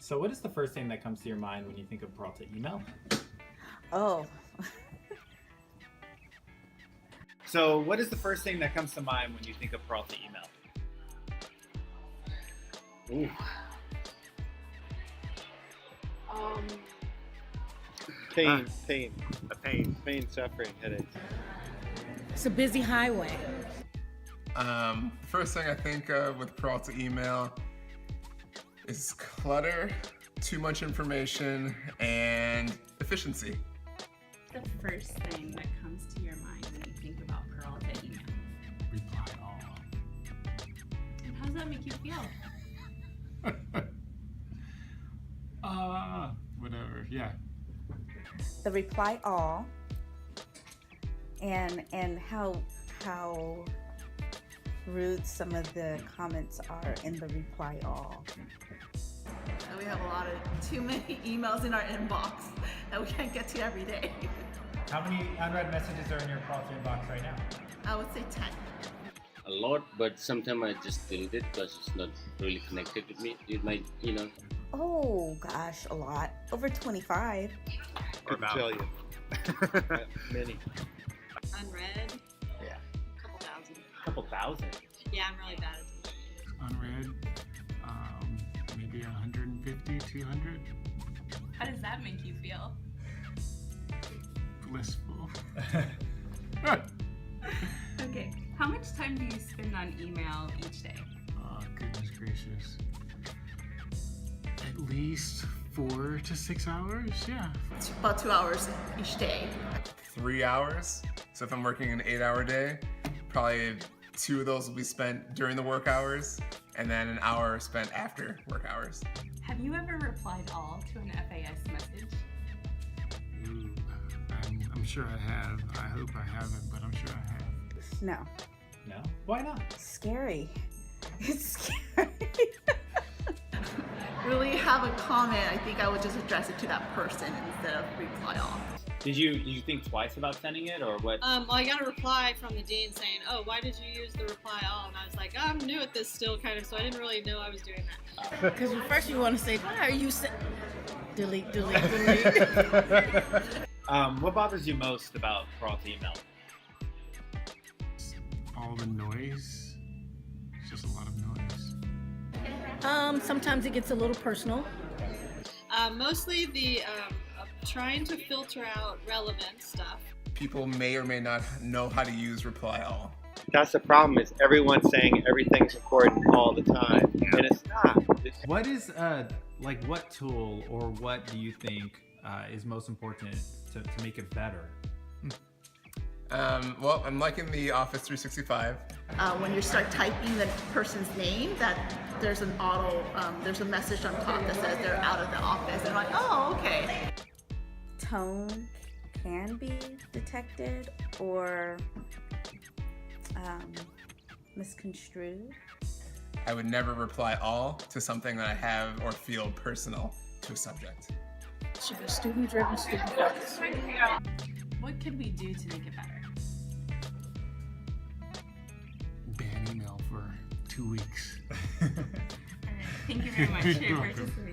So what is the first thing that comes to your mind when you think of Peralta email? Oh, So what is the first thing that comes to mind when you think of Peralta email? Ooh. Pain, Pain. suffering, headaches. it's a busy highway. The first thing I think of with Peralta email is clutter, too much information, and efficiency. The first thing that comes to your mind when you think about Peralta email? Reply all. And how does that make you feel? Whatever. Yeah. The reply all, and how rude some of the comments are in the reply all. We have a lot of too many emails in our inbox that we can't get to every day. How many unread messages are in your Peralta inbox right now? I would say 10. A lot, but sometimes I just delete it because it's not really connected with me. It might, Oh gosh, a lot. Over 25. Couldn't tell you. Many. Unread? Yeah. A couple thousand. 1,000. Yeah, I'm really bad at it. Unread. Maybe 150, 200. How does that make you feel? Blissful. Okay, how much time do you spend on email each day? Oh, goodness gracious. At least 4 to 6 hours. Yeah. It's about 2 hours each day. 3 hours. So if I'm working an 8-hour day, probably 2 of those will be spent during the work hours, and then an hour spent after work hours. Have you ever replied all to an FAS message? Ooh, I'm sure I have. I hope I haven't, but I'm sure I have. No, No? Why not? scary. It's scary. Really have a comment, I think I would just address it to that person instead of reply all. Did you think twice about sending it, or what? Well, I got a reply from the dean saying, "Oh, why did you use the reply all?" And I was like, "I'm new at this still, kind of, so I didn't really know I was doing that." Because first you want to say, why are you delete. What bothers you most about Peralta email? All the noise. It's just a lot of noise. Sometimes it gets a little personal. Mostly the trying to filter out relevant stuff. People may or may not know how to use reply all. That's the problem, is everyone's saying everything's important all the time, and it's not. What is what tool or what do you think is most important to make it better? Well, I'm liking the Office 365. When you start typing the person's name, that there's an there's a message on top that says they're out of the office, and I'm like, oh, okay. Tone can be detected or misconstrued. I would never reply all to something that I have or feel personal to a subject. It should be student-driven, student-focused. What could we do to make it better? Ban email for 2 weeks. All right, thank you very much for your You're welcome. participation.